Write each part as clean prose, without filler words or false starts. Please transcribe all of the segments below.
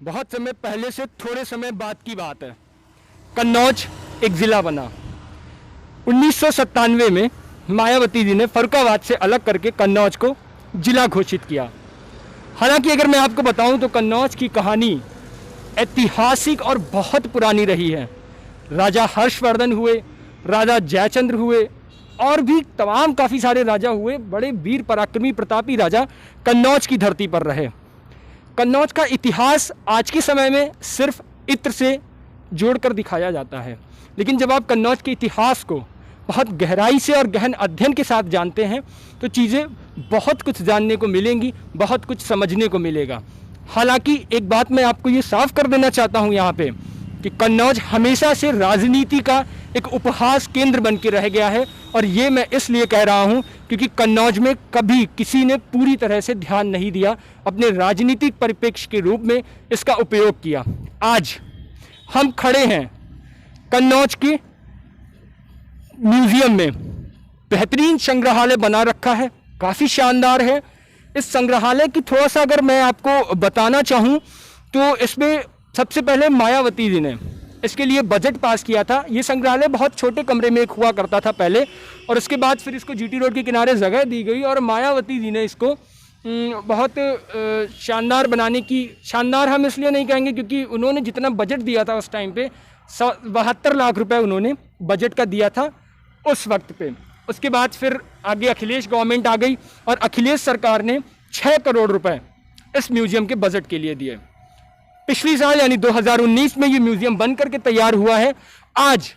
बहुत समय पहले से थोड़े समय बाद की बात है। कन्नौज एक ज़िला बना। 1997 में मायावती जी ने फर्रुखाबाद से अलग करके कन्नौज को ज़िला घोषित किया। हालांकि अगर मैं आपको बताऊं तो कन्नौज की कहानी ऐतिहासिक और बहुत पुरानी रही है। राजा हर्षवर्धन हुए, राजा जयचंद्र हुए और भी तमाम काफ़ी सारे राजा हुए। बड़े वीर पराक्रमी प्रतापी राजा कन्नौज की धरती पर रहे। कन्नौज का इतिहास आज के समय में सिर्फ इत्र से जोड़कर दिखाया जाता है, लेकिन जब आप कन्नौज के इतिहास को बहुत गहराई से और गहन अध्ययन के साथ जानते हैं तो चीज़ें बहुत कुछ जानने को मिलेंगी, बहुत कुछ समझने को मिलेगा। हालांकि एक बात मैं आपको ये साफ कर देना चाहता हूँ यहाँ पे कि कन्नौज हमेशा से राजनीति का एक उपहास केंद्र बन के रह गया है, और ये मैं इसलिए कह रहा हूँ क्योंकि कन्नौज में कभी किसी ने पूरी तरह से ध्यान नहीं दिया, अपने राजनीतिक परिप्रेक्ष्य के रूप में इसका उपयोग किया। आज हम खड़े हैं कन्नौज के म्यूजियम में। बेहतरीन संग्रहालय बना रखा है, काफ़ी शानदार है। इस संग्रहालय की थोड़ा सा अगर मैं आपको बताना चाहूँ तो इसमें सबसे पहले मायावती जी ने इसके लिए बजट पास किया था। ये संग्रहालय बहुत छोटे कमरे में एक हुआ करता था पहले, और उसके बाद फिर इसको जीटी रोड के किनारे जगह दी गई और मायावती जी ने इसको बहुत शानदार बनाने की, शानदार हम इसलिए नहीं कहेंगे क्योंकि उन्होंने जितना बजट दिया था उस टाइम पे 72 लाख रुपए उन्होंने बजट का दिया था उस वक्त पे। उसके बाद फिर आगे अखिलेश गवर्नमेंट आ गई और अखिलेश सरकार ने 6 करोड़ रुपए इस म्यूजियम के बजट के लिए दिए। पिछली साल यानी 2019 में ये म्यूजियम बन करके तैयार हुआ है। आज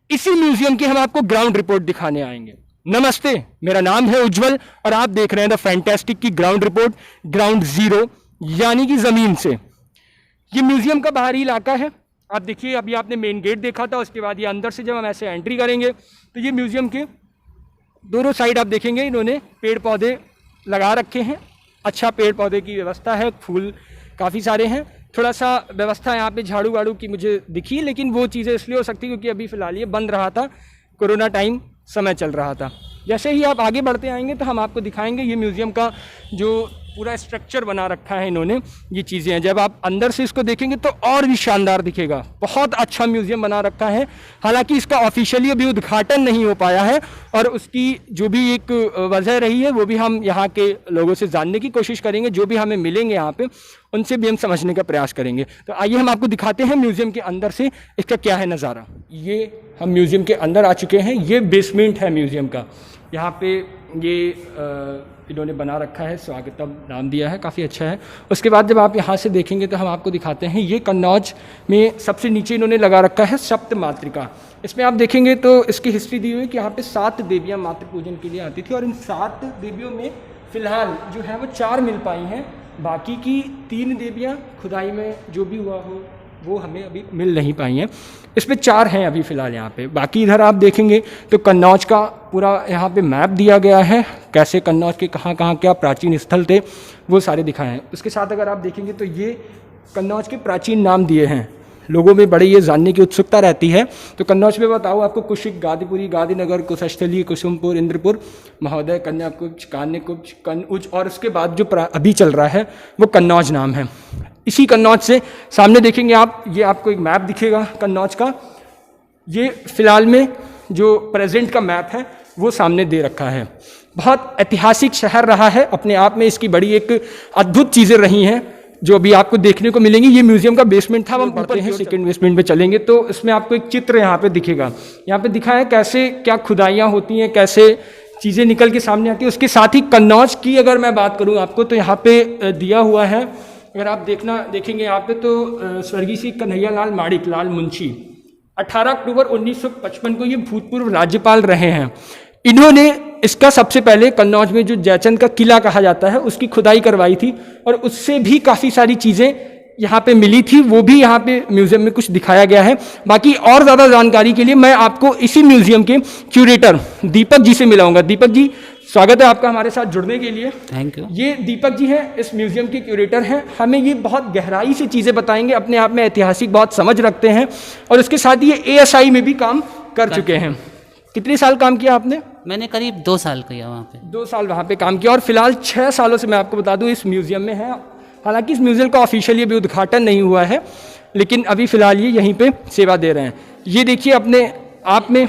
इसी म्यूजियम की हम आपको ग्राउंड रिपोर्ट दिखाने आएंगे। नमस्ते, मेरा नाम है उज्जवल और आप देख रहे हैं द फैंटास्टिक की ग्राउंड रिपोर्ट, ग्राउंड जीरो यानी कि जमीन से। ये म्यूजियम का बाहरी इलाका है। आप देखिए, अभी आपने मेन गेट देखा था, उसके बाद ये अंदर से जब हम ऐसे एंट्री करेंगे तो ये म्यूजियम के दोनों साइड आप देखेंगे इन्होंने पेड़ पौधे लगा रखे हैं। अच्छा पेड़ पौधे की व्यवस्था है, फूल काफ़ी सारे हैं। थोड़ा सा व्यवस्था यहाँ पे झाड़ू वाड़ू की मुझे दिखी, लेकिन वो चीज़ें इसलिए हो सकती क्योंकि अभी फ़िलहाल ये बंद रहा था, कोरोना टाइम समय चल रहा था। जैसे ही आप आगे बढ़ते आएंगे तो हम आपको दिखाएंगे ये म्यूज़ियम का जो पूरा स्ट्रक्चर बना रखा है इन्होंने, ये चीज़ें हैं। जब आप अंदर से इसको देखेंगे तो और भी शानदार दिखेगा। बहुत अच्छा म्यूज़ियम बना रखा है। हालांकि इसका ऑफिशियली अभी उद्घाटन नहीं हो पाया है, और उसकी जो भी एक वजह रही है वो भी हम यहाँ के लोगों से जानने की कोशिश करेंगे। जो भी हमें मिलेंगे यहाँ पे उनसे भी हम समझने का प्रयास करेंगे। तो आइए हम आपको दिखाते हैं म्यूज़ियम के अंदर से इसका क्या है नज़ारा। ये हम म्यूज़ियम के अंदर आ चुके हैं। ये बेसमेंट है म्यूज़ियम का। यहाँ पे ये इन्होंने बना रखा है, स्वागतम नाम दिया है, काफ़ी अच्छा है। उसके बाद जब आप यहाँ से देखेंगे तो हम आपको दिखाते हैं ये कन्नौज में सबसे नीचे इन्होंने लगा रखा है सप्त मातृका। इसमें आप देखेंगे तो इसकी हिस्ट्री दी हुई है कि यहाँ पे 7 देवियाँ मातृ पूजन के लिए आती थी, और इन 7 देवियों में फ़िलहाल जो है वो 4 मिल पाई हैं। बाकी की 3 देवियाँ खुदाई में जो भी हुआ हो वो हमें अभी मिल नहीं पाई हैं। इसमें 4 हैं अभी फ़िलहाल यहाँ पे। बाकी इधर आप देखेंगे तो कन्नौज का पूरा यहाँ पे मैप दिया गया है, कैसे कन्नौज के कहाँ कहाँ क्या प्राचीन स्थल थे वो सारे दिखाए हैं। उसके साथ अगर आप देखेंगे तो ये कन्नौज के प्राचीन नाम दिए हैं। लोगों में बड़ी ये जानने की उत्सुकता रहती है। तो कन्नौज में बताओ आपको कुशिक, गादीपुरी, गादीनगर, कुशस्थली, कुसुमपुर, इंद्रपुर, महोदय, कन्याकुब्ज, कान्यकुब्ज, कन्नौज, और उसके बाद जो अभी चल रहा है वो कन्नौज नाम है। इसी कन्नौज से सामने देखेंगे आप, ये आपको एक मैप दिखेगा कन्नौज का। ये फ़िलहाल में जो प्रेजेंट का मैप है वो सामने दे रखा है। बहुत ऐतिहासिक शहर रहा है अपने आप में। इसकी बड़ी एक अद्भुत चीज़ें रही हैं जो अभी आपको देखने को मिलेंगी। ये म्यूजियम का बेसमेंट था। हम ऊपर हैं, सेकंड बेसमेंट पे चलेंगे तो इसमें आपको एक चित्र यहाँ पे दिखेगा। यहाँ पे दिखा है कैसे क्या खुदाइयाँ होती हैं, कैसे चीज़ें निकल के सामने आती है। उसके साथ ही कन्नौज की अगर मैं बात करूँ आपको तो यहाँ पे दिया हुआ है, अगर आप देखेंगे यहाँ पे तो स्वर्गीय श्री कन्हैयालाल माणिक लाल मुंशी 18 अक्टूबर 1955 को ये भूतपूर्व राज्यपाल रहे हैं। इन्होंने इसका सबसे पहले कन्नौज में जो जयचंद का किला कहा जाता है उसकी खुदाई करवाई थी, और उससे भी काफ़ी सारी चीज़ें यहाँ पे मिली थी, वो भी यहाँ पे म्यूज़ियम में कुछ दिखाया गया है। बाकी और ज़्यादा जानकारी के लिए मैं आपको इसी म्यूज़ियम के क्यूरेटर दीपक जी से मिलाऊंगा। दीपक जी, स्वागत है आपका हमारे साथ जुड़ने के लिए। Thank you. ये दीपक जी हैं, इस म्यूज़ियम के क्यूरेटर हैं। हमें ये बहुत गहराई से चीज़ें बताएंगे, अपने आप में ऐतिहासिक बहुत समझ रखते हैं, और उसके साथ ये ASI में भी काम कर चुके हैं। कितने साल काम किया आपने? मैंने करीब 2 साल किया वहाँ पे। 2 साल वहाँ पे काम किया, और फिलहाल 6 सालों से मैं आपको बता दूँ इस म्यूज़ियम में है। हालांकि इस म्यूज़ियम का ऑफिशियली अभी उद्घाटन नहीं हुआ है, लेकिन अभी फ़िलहाल ये यहीं पे सेवा दे रहे हैं। ये देखिए अपने आप में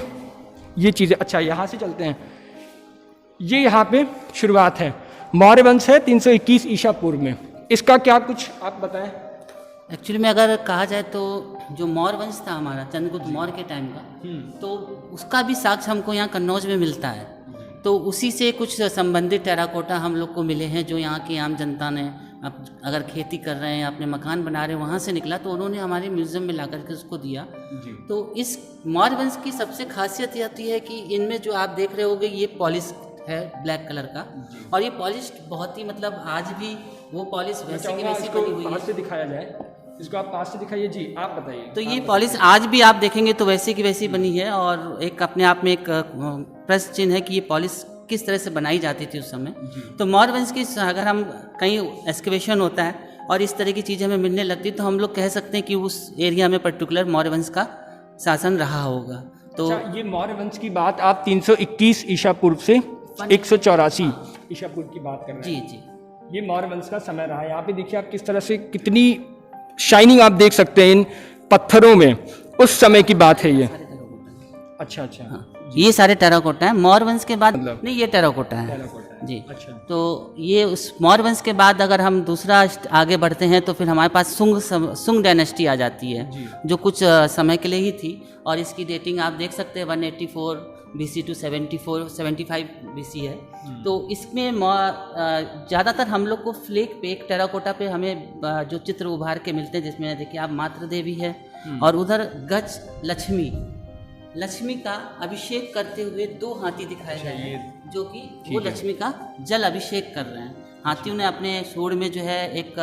ये चीज़ें, अच्छा यहाँ से चलते हैं। ये यहाँ पे शुरुआत है, मौर्य वंश है 321 ईसा पूर्व में। इसका क्या कुछ आप बताएं। एक्चुअली में अगर कहा जाए तो जो मौर्य वंश था हमारा, चंद्रगुप्त मौर्य के टाइम का, तो उसका भी साक्ष्य हमको यहाँ कन्नौज में मिलता है। तो उसी से कुछ संबंधित टेराकोटा हम लोग को मिले हैं, जो यहाँ की आम जनता ने अब अगर खेती कर रहे हैं, अपने मकान बना रहे हैं, वहाँ से निकला तो उन्होंने हमारे म्यूज़ियम में ला करके उसको दिया। तो इस मौर्य वंश की सबसे खासियत ये आती है कि इनमें जो आप देख रहे होगे ये पॉलिश है ब्लैक कलर का, और ये पॉलिश बहुत ही मतलब आज भी वो पॉलिश वैसे की वैसी बनी हुई है। पास से दिखाया जाए, इसको आप पास से दिखाइए जी, आप बताइए। तो ये पॉलिश आज भी आप देखेंगे तो वैसे की वैसी बनी है, और एक अपने आप में एक प्रश्न चिन्ह है कि ये पॉलिश किस तरह से बनाई जाती थी उस समय। तो मौर्य वंश की अगर हम कहीं एक्सकेवेशन होता है और इस तरह की चीज़ें हमें मिलने लगती तो हम लोग कह सकते हैं कि उस एरिया में पर्टिकुलर मौर्य वंश का शासन रहा होगा। तो अच्छा, ये मौर्य वंश की बात आप 321 ईसा पूर्व से 184 ईसा पूर्व की बात कर रहे हैं। जी, ये मौर्य वंश का समय रहा है। यहाँ पे देखिए आप किस तरह से कितनी शाइनिंग आप देख सकते हैं इन पत्थरों में, उस समय की बात है ये। अच्छा अच्छा, हाँ, ये सारे टेराकोटा हैं। मौर्य वंश के बाद मतलब नहीं, ये टेराकोटा है जी। अच्छा, तो ये उस मौर्य वंश के बाद अगर हम दूसरा आगे बढ़ते हैं तो फिर हमारे पास सुंग डायनेस्टी आ जाती है, जो कुछ समय के लिए ही थी, और इसकी डेटिंग आप देख सकते हैं 184 BC टू 75 BC है। तो इसमें ज़्यादातर हम लोग को फ्लेक पे, एक टेराकोटा पे हमें जो चित्र उभार के मिलते हैं, जिसमें देखिए आप मातृ देवी है और उधर गज लक्ष्मी का अभिषेक करते हुए 2 हाथी दिखाए गए हैं, जो कि वो लक्ष्मी का जल अभिषेक कर रहे हैं। हाथियों ने अपने सूंड में जो है एक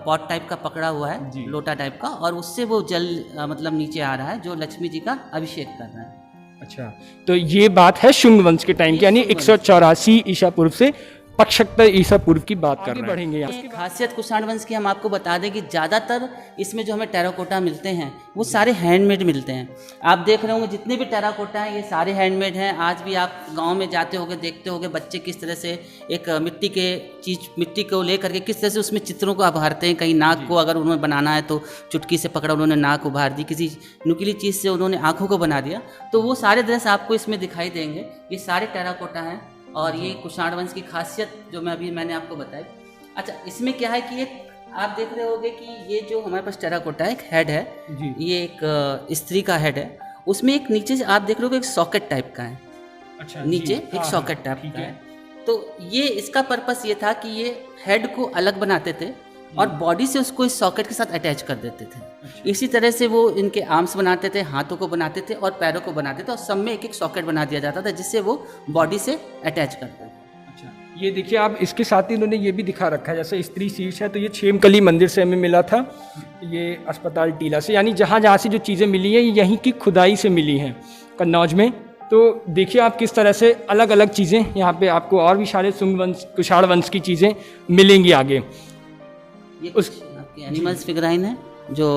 पॉट टाइप का पकड़ा हुआ है, लोटा टाइप का, और उससे वो जल मतलब नीचे आ रहा है, जो लक्ष्मी जी का अभिषेक कर रहा है। अच्छा, तो ये बात है शुंग वंश के टाइम की, यानी 184 ईसा पूर्व से 75 ईसा पूर्व की बात कर रहे हैं। बढ़ेंगे यहाँ। खासियत कुषाण वंश की हम आपको बता दें कि ज़्यादातर इसमें जो हमें टेराकोटा मिलते हैं वो सारे हैंडमेड मिलते हैं। आप देख रहे होंगे जितने भी टेराकोटा हैं ये सारे हैंडमेड हैं। आज भी आप गांव में जाते होगे, देखते होगे बच्चे किस तरह से एक मिट्टी को ले करके किस तरह से उसमें चित्रों को उभारते हैं। कहीं नाक को अगर उन्होंने बनाना है तो चुटकी से पकड़ा, उन्होंने नाक उभार दी, किसी नुकीली चीज़ से उन्होंने आँखों को बना दिया। तो वो सारे दृश्य आपको इसमें दिखाई देंगे। ये सारे टेराकोटा हैं और ये कुषाण वंश की खासियत जो मैंने आपको बताई। अच्छा, इसमें क्या है कि एक आप देख रहे होगे कि ये जो हमारे पास टेराकोटा है, एक हेड है जी। ये एक स्त्री का हेड है, उसमें एक नीचे से आप देख रहे होगे एक सॉकेट टाइप का है। अच्छा, नीचे एक सॉकेट टाइप का है। तो ये इसका पर्पस ये था कि ये हेड को अलग बनाते थे और बॉडी से उसको इस सॉकेट के साथ अटैच कर देते थे। अच्छा। इसी तरह से वो इनके आर्म्स बनाते थे, हाथों को बनाते थे और पैरों को बनाते थे, और सब में एक एक सॉकेट बना दिया जाता था जिससे वो बॉडी से अटैच करते थे। अच्छा, ये देखिए आप इसके साथ ही इन्होंने ये भी दिखा रखा है, जैसे स्त्री शीर्ष है तो ये छेमकली मंदिर से हमें मिला था, ये अस्पताल टीला से, यानी जहाँ जहाँ से जो चीज़ें मिली हैं ये यहीं की खुदाई से मिली हैं कन्नौज में। तो देखिए आप किस तरह से अलग अलग चीज़ें यहाँ पे आपको और भी सारे शुंग वंश कुषाण वंश की चीज़ें मिलेंगी आगे। ये उस एनिमल्स फिगराइन है जो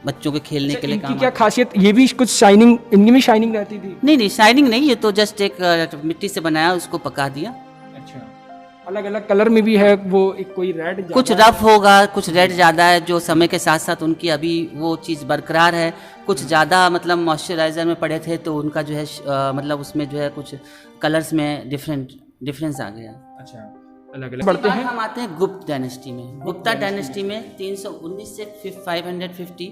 बच्चों के खेलने के लिए काम। क्या खासियत, ये भी कुछ शाइनिंग, इनमें भी शाइनिंग रहती थी? नहीं, शाइनिंग नहीं, ये तो जस्ट एक मिट्टी से बनाया, उसको पका दिया। अच्छा, अलग अलग कलर में भी है, वो एक कोई रेड, कुछ रफ होगा, कुछ रेड ज़्यादा है, जो समय के साथ साथ उनकी अभी वो चीज़ बरकरार है। कुछ ज़्यादा मतलब मॉइस्चराइजर में पड़े थे तो उनका जो है मतलब उसमें जो है कुछ कलर्स में डिफरेंस आ गया। अच्छा, अलग अलग बढ़ते हैं। हम आते हैं गुप्त डायनेस्टी में। गुप्ता डायनेस्टी में 319 से 550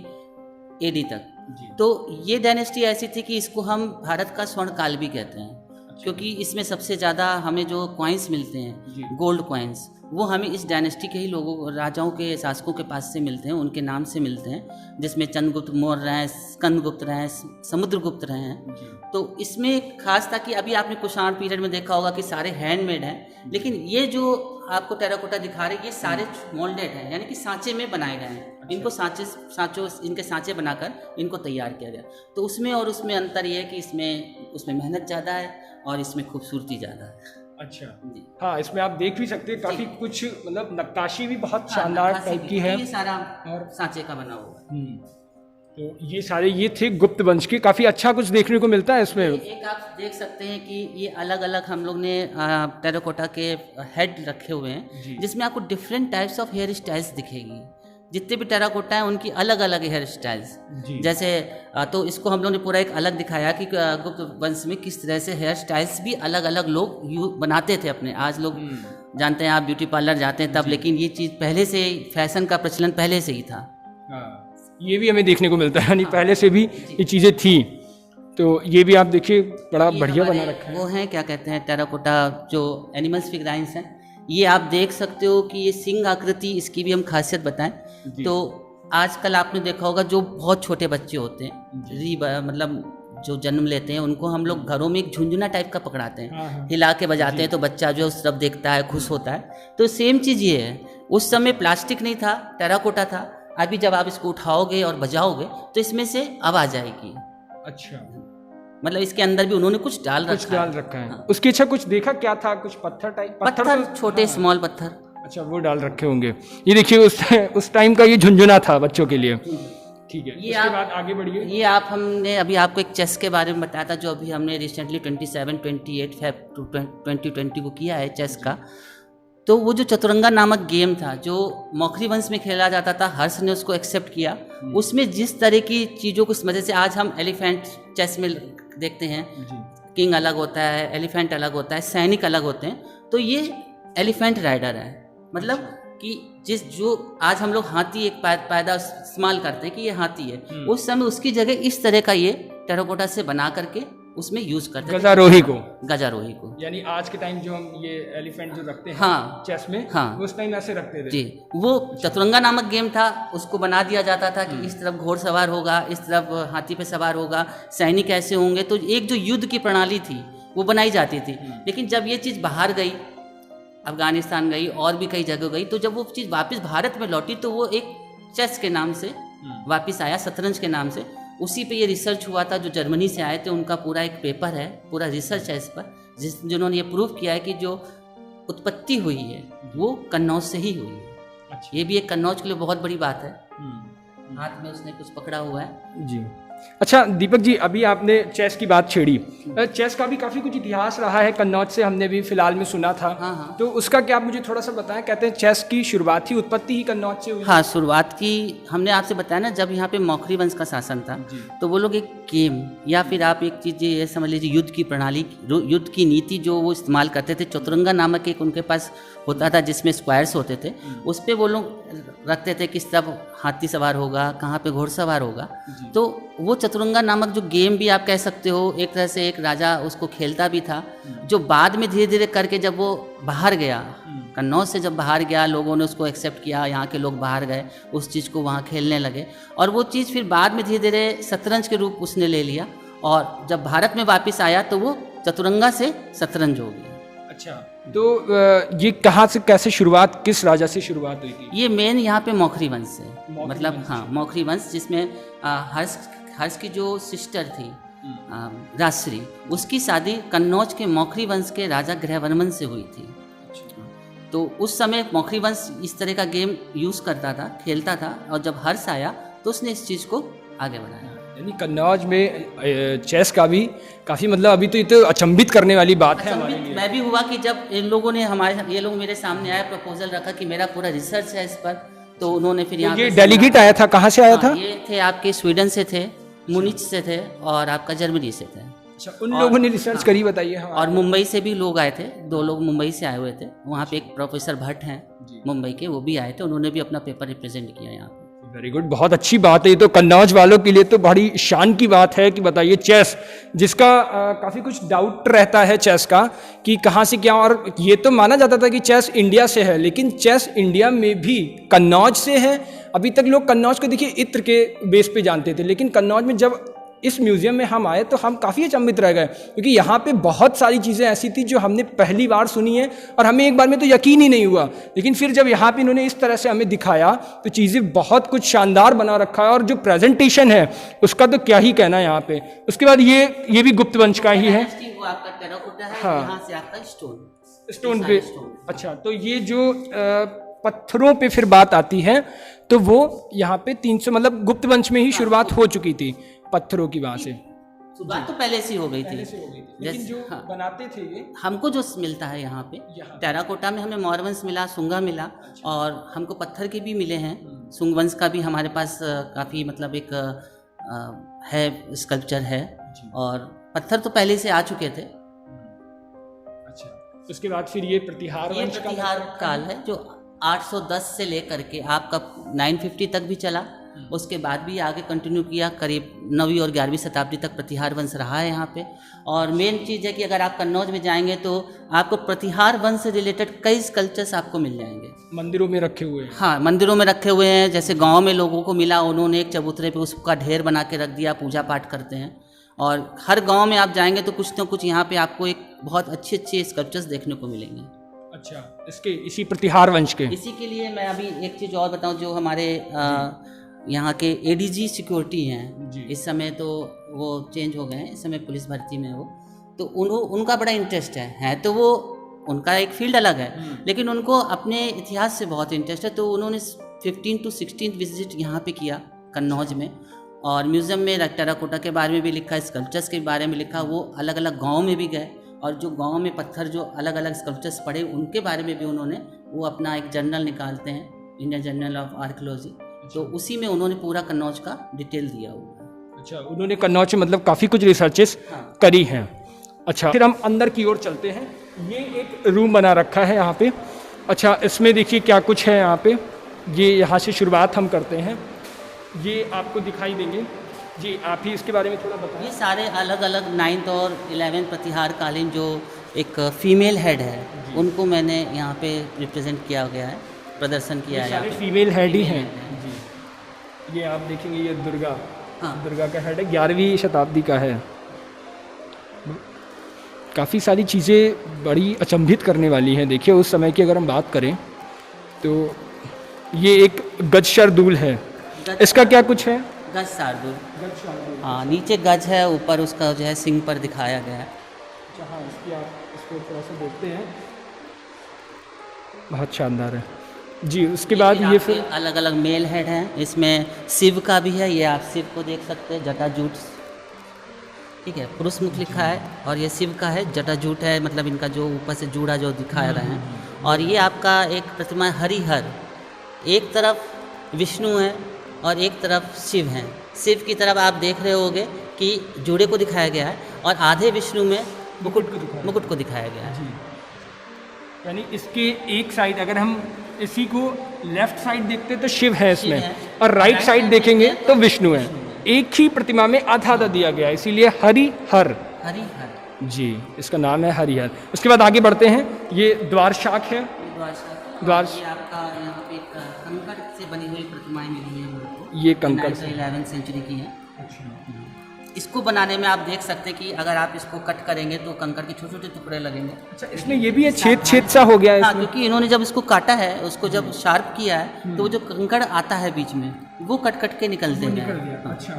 AD तक। तो ये डायनेस्टी ऐसी थी कि इसको हम भारत का स्वर्ण काल भी कहते हैं। अच्छा। क्योंकि इसमें सबसे ज़्यादा हमें जो कॉइन्स मिलते हैं, गोल्ड कॉइन्स, वो हमें इस डायनेस्टी के ही लोगों, राजाओं के, शासकों के पास से मिलते हैं, उनके नाम से मिलते हैं, जिसमें चंद्रगुप्त मौर्य रहे हैं, स्कंदगुप्त रहे हैं, समुद्रगुप्त रहे हैं। तो इसमें एक खास था कि अभी आपने कुषाण पीरियड में देखा होगा कि सारे हैंडमेड हैं, लेकिन ये जो आपको टेराकोटा दिखा रहे हैं ये सारे मोल्डेड हैं, यानी कि सांचे में बनाए गए हैं। अच्छा। इनको इनके सांचे बनाकर इनको तैयार किया गया। तो उसमें और उसमें अंतर ये है कि उसमें मेहनत ज़्यादा है और इसमें खूबसूरती ज़्यादा है। अच्छा जी, हाँ, इसमें आप देख भी सकते हैं काफी कुछ, मतलब नक्काशी भी बहुत शानदार टाइप की है। ये सारा और सांचे का बना हुआ है। तो ये सारे ये थे गुप्त वंश के, काफ़ी अच्छा कुछ देखने को मिलता है इसमें। एक आप देख सकते हैं कि ये अलग अलग हम लोग ने टेराकोटा के हेड रखे हुए हैं, जिसमें आपको different types of hair styles दिखेगी। जितने भी टेराकोटा हैं उनकी अलग अलग हेयर स्टाइल्स, जैसे तो इसको हम लोग ने पूरा एक अलग दिखाया कि गुप्त वंश में किस तरह से हेयर स्टाइल्स भी अलग अलग लोग बनाते थे अपने। आज लोग जानते हैं, आप ब्यूटी पार्लर जाते हैं तब, लेकिन ये चीज़ पहले से, फैशन का प्रचलन पहले से ही था। ये भी हमें देखने को मिलता है, यानी पहले से भी ये चीज़ें थी। तो ये भी आप देखिए बड़ा बढ़िया बना रखा है। वो हैं क्या कहते हैं टेराकोटा जो एनिमल्स फिगराइंस हैं, ये आप देख सकते हो कि ये सिंह आकृति, इसकी भी हम खासियत बताएं तो आजकल आपने देखा होगा जो बहुत छोटे बच्चे होते हैं, मतलब जो जन्म लेते हैं, उनको हम लोग घरों में एक झुंझुना टाइप का पकड़ाते हैं, हिला के बजाते हैं तो बच्चा जो उस तरफ देखता है, खुश होता है। तो सेम चीज़ ये है, उस समय प्लास्टिक नहीं था, टेराकोटा था। अभी जब आप इसको उठाओगे और बजाओगे तो इसमें से आवाज आएगी। अच्छा, मतलब इसके अंदर भी उन्होंने कुछ डाल रखा है। हाँ। उसके अच्छा कुछ देखा क्या था, कुछ पत्थर टाइप? पत्थर छोटे स्मॉल पत्थर, अच्छा वो डाल रखे होंगे। ये देखिए उस टाइम का ये झुंझुना था बच्चों के लिए। ठीक है, ये उसके बाद आगे बढ़िए। ये आप हमने अभी आपको एक चेस के बारे में बताया था, जो अभी हमने रिसेंटली 27-28 Feb 2020 को किया है चेस का। तो वो जो चतुरंगा नामक गेम था जो मौखरी वंश में खेला जाता था, हर्ष ने उसको एक्सेप्ट किया। उसमें जिस तरह की चीज़ों को समझे से आज हम एलिफेंट चेस में देखते हैं, किंग अलग होता है, एलिफेंट अलग होता है, सैनिक अलग होते हैं, तो ये एलिफेंट राइडर है। मतलब कि जो आज हम लोग हाथी एक पैदा इस्तेमाल करते हैं कि ये हाथी है, उस समय उसकी जगह इस तरह का ये टेराकोटा से बना करके उसमें यूज करते गजारोही को, यानी आज के टाइम जो हम ये एलिफेंट जो रखते हैं हाँ चेस में, हाँ उस टाइम ऐसे रखते थे जी। वो चतुरंगा नामक गेम था, उसको बना दिया जाता था कि इस तरफ घोड़सवार होगा, इस तरफ हाथी पे सवार होगा, सैनिक ऐसे होंगे। तो एक जो युद्ध की प्रणाली थी वो बनाई जाती थी। लेकिन जब ये चीज़ बाहर गई, अफगानिस्तान गई और भी कई जगह गई, तो जब वो चीज़ वापस भारत में लौटी तो वो एक चेस के नाम से वापस आया, शतरंज के नाम से। उसी पे ये रिसर्च हुआ था, जो जर्मनी से आए थे, उनका पूरा एक पेपर है, पूरा रिसर्च है इस पर, जिन्होंने ये प्रूव किया है कि जो उत्पत्ति हुई है वो कन्नौज से ही हुई है। अच्छा। ये भी एक कन्नौज के लिए बहुत बड़ी बात है। हाथ में उसने कुछ पकड़ा हुआ है जी। अच्छा दीपक जी, अभी आपने चेस की बात छेड़ी। चेस का भी काफ़ी कुछ इतिहास रहा है, कन्नौज से हमने भी फिलहाल में सुना था। हाँ। तो उसका क्या आप मुझे थोड़ा सा बताएं। कहते हैं चेस की शुरुआत ही, उत्पत्ति ही कन्नौज से हुई। हाँ, शुरुआत की हमने आपसे बताया ना, जब यहाँ पे मौखरी वंश का शासन था तो वो लोग एक गेम या फिर आप एक चीज़ ये समझ लीजिए युद्ध की प्रणाली, युद्ध की नीति जो वो इस्तेमाल करते थे, चतुरंगा नामक एक उनके पास होता था जिसमें स्क्वायर्स होते थे, उस पर वो लोग रखते थे किस तरफ हाथी सवार होगा, कहाँ पे घोड़सवार होगा। तो वो चतुरंगा नामक जो गेम भी आप कह सकते हो, एक तरह से एक राजा उसको खेलता भी था, जो बाद में धीरे धीरे करके जब वो बाहर गया, कन्नौज से जब बाहर गया, लोगों ने उसको एक्सेप्ट किया, यहाँ के लोग बाहर गए, उस चीज़ को वहाँ खेलने लगे, और वो चीज़ फिर बाद में धीरे धीरे शतरंज के रूप उसने ले लिया, और जब भारत में वापस आया तो वो चतुरंगा से शतरंज हो गया। अच्छा, तो ये कहाँ से कैसे शुरुआत, किस राजा से शुरुआत हुई थी? ये मेन यहाँ पे मौखरी वंश से, मतलब हाँ मौखरी वंश, जिसमें हर्ष की जो सिस्टर थी राजश्री, उसकी शादी कन्नौज के मौखरी वंश के राजा गृहवर्मन से हुई थी। तो उस समय मौखरी वंश इस तरह का गेम यूज़ करता था, खेलता था, और जब हर्ष आया तो उसने इस चीज़ को आगे बढ़ाया। यानी कन्नौज में चेस का भी काफ़ी, मतलब अभी तो ये तो अचंभित करने वाली बात है हमारे लिए। मैं भी हुआ कि जब इन लोगों ने ये लोग मेरे सामने आए, प्रपोजल रखा कि मेरा पूरा रिसर्च है इस पर, तो उन्होंने फिर यहाँ ये डेलीगेट आया था, कहाँ से आया था? ये थे आपके स्वीडन से थे, मुनिच से थे, और आपका जर्मनी से थे। अच्छा, उन लोगों ने रिसर्च करी, बताइए। और मुंबई से भी लोग आए थे, 2 लोग मुंबई से आए हुए थे। वहाँ पे एक प्रोफेसर भट्ट हैं मुंबई के, वो भी आए थे, उन्होंने भी अपना पेपर रिप्रेजेंट किया यहाँ पे। वेरी गुड, बहुत अच्छी बात है। ये तो कन्नौज वालों के लिए तो बड़ी शान की बात है कि बताइए चेस, जिसका काफ़ी कुछ डाउट रहता है चेस का कि कहाँ से क्या, और ये तो माना जाता था कि चेस इंडिया से है, लेकिन चेस इंडिया में भी कन्नौज से है। अभी तक लोग कन्नौज को देखिए इत्र के बेस पे जानते थे, लेकिन कन्नौज में जब इस म्यूज़ियम में हम आए तो हम काफ़ी अचंभित रह गए, क्योंकि यहाँ पे बहुत सारी चीज़ें ऐसी थी जो हमने पहली बार सुनी है, और हमें एक बार में तो यकीन ही नहीं हुआ, लेकिन फिर जब यहाँ पे इन्होंने इस तरह से हमें दिखाया तो चीज़ें बहुत कुछ शानदार बना रखा है, और जो प्रेजेंटेशन है उसका तो क्या ही कहना है यहाँ पे। उसके बाद ये भी गुप्त वंश का ही है। वो आपका टेराकोटा है, हाँ। यहाँ से आपका स्टोन पे। अच्छा, तो ये जो पत्थरों पे फिर बात आती है तो वो यहाँ पे 300 मतलब गुप्त वंश में ही शुरुआत हो चुकी थी पत्थरों की, वहाँ से शुरुआत तो पहले से ही हो गई थी। लेकिन जो बनाते थे ये हमको जो मिलता है यहाँ पे टेराकोटा में हमें मौर्यवंश मिला, सुंगा मिला, और हमको पत्थर के भी मिले हैं। सुंग वंश का भी हमारे पास काफ़ी मतलब एक है स्कल्पचर है, और पत्थर तो पहले से आ चुके थे। अच्छा, उसके बाद फिर ये प्रतिहार ये वंश का प्रतिहार काल है जो 810 से लेकर के आपका 950 तक भी चला, उसके बाद भी आगे कंटिन्यू किया। करीब 9वीं और 11वीं शताब्दी तक प्रतिहार वंश रहा है यहाँ पे। और मेन चीज़ है कि अगर आप कन्नौज में जाएंगे तो आपको प्रतिहार वंश से रिलेटेड कई स्कल्पचर्स आपको मिल जाएंगे, मंदिरों में रखे हुए हैं। हाँ, मंदिरों में रखे हुए हैं। जैसे गांव में लोगों को मिला, उन्होंने एक चबूतरे पे उसका ढेर बना के रख दिया, पूजा पाठ करते हैं। और हर गांव में आप जाएंगे तो कुछ ना कुछ यहाँ पे आपको एक बहुत अच्छे अच्छे स्कल्पचर्स देखने को मिलेंगे। अच्छा, इसके इसी प्रतिहार वंश के इसी के लिए मैं अभी एक चीज़ और बताऊं, जो हमारे यहाँ के एडीजी सिक्योरिटी हैं इस समय, तो वो चेंज हो गए हैं, इस समय पुलिस भर्ती में वो, तो उनका बड़ा इंटरेस्ट है तो वो उनका एक फील्ड अलग है, लेकिन उनको अपने इतिहास से बहुत इंटरेस्ट है। तो उन्होंने 15 to 16 विजिट यहाँ पे किया कन्नौज में, और म्यूज़ियम में टेराकोटा के बारे में भी लिखा, स्कल्पचर्स के बारे में लिखा। वो अलग अलग गाँव में भी गए, और जो गांव में पत्थर जो अलग अलग स्कल्पचर्स पड़े उनके बारे में भी उन्होंने वो अपना एक जर्नल निकालते हैं, इंडियन जर्नल ऑफ आर्कियोलॉजी, तो उसी में उन्होंने पूरा कन्नौज का डिटेल दिया हुआ है। अच्छा, उन्होंने कन्नौज में मतलब काफ़ी कुछ रिसर्चेस करी हैं। अच्छा, फिर हम अंदर की ओर चलते हैं। ये एक रूम बना रखा है यहाँ पे। अच्छा, इसमें देखिए क्या कुछ है यहाँ पे। ये यहाँ से शुरुआत हम करते हैं, ये आपको दिखाई देंगे जी, आप ही इसके बारे में थोड़ा बताएं। ये सारे अलग अलग 9th और 11th प्रतिहार कालीन जो एक फीमेल हेड है, उनको मैंने यहाँ पे रिप्रेजेंट किया गया है, प्रदर्शन किया है। सारे फीमेल हेड ही हैं जी। ये आप देखेंगे, ये दुर्गा, दुर्गा का हेड है, 11वीं शताब्दी का है। काफ़ी सारी चीज़ें बड़ी अचंभित करने वाली हैं। देखिए, उस समय की अगर हम बात करें तो ये एक गज शार्दूल है, इसका क्या कुछ है? गज शार्दूल, हाँ, नीचे गज है, ऊपर उसका जो है सिंह पर दिखाया गया है। हाँ, इसकी आप इसको थोड़ा सा देखते हैं, बहुत शानदार है जी। उसके बाद ये फिर अलग अलग मेल हेड हैं, इसमें शिव का भी है, ये आप शिव को देख सकते हैं, जटाजूट, ठीक है, पुरुष मुख लिखा है, और ये शिव का है, जटाजूट है, मतलब इनका जो ऊपर से जूड़ा जो दिखा रहे हैं। और ये आपका एक प्रतिमा हरिहर, एक तरफ विष्णु है और एक तरफ शिव हैं। शिव की तरफ आप देख रहे होंगे कि जूड़े को दिखाया गया है, और आधे विष्णु में मुकुट को दिखाया गया है। यानी इसके एक साइड अगर हम इसी को लेफ्ट साइड देखते तो शिव है इसमें, और राइट साइड देखेंगे तो विष्णु है। एक ही प्रतिमा में आधा आधा दिया गया है, इसीलिए हरिहर जी, इसका नाम है हरिहर। उसके बाद आगे बढ़ते हैं, ये द्वारशाख है। ये आपका यहाँ पे कंकड़ से बनी हुई प्रतिमाएं मिली हैं, ये कंकड़ 11th सेंचुरी की है। इसको बनाने में आप देख सकते हैं कि अगर आप इसको कट करेंगे तो कंकड़ के छोटे छोटे टुकड़े लगेंगे। अच्छा, इसमें ये भी है, छेद सा हो गया है। हाँ, क्योंकि इन्होंने जब इसको काटा है, उसको जब शार्प किया है, तो वो जो कंकड़ आता है बीच में, वो कट कट के निकलते हैं। अच्छा,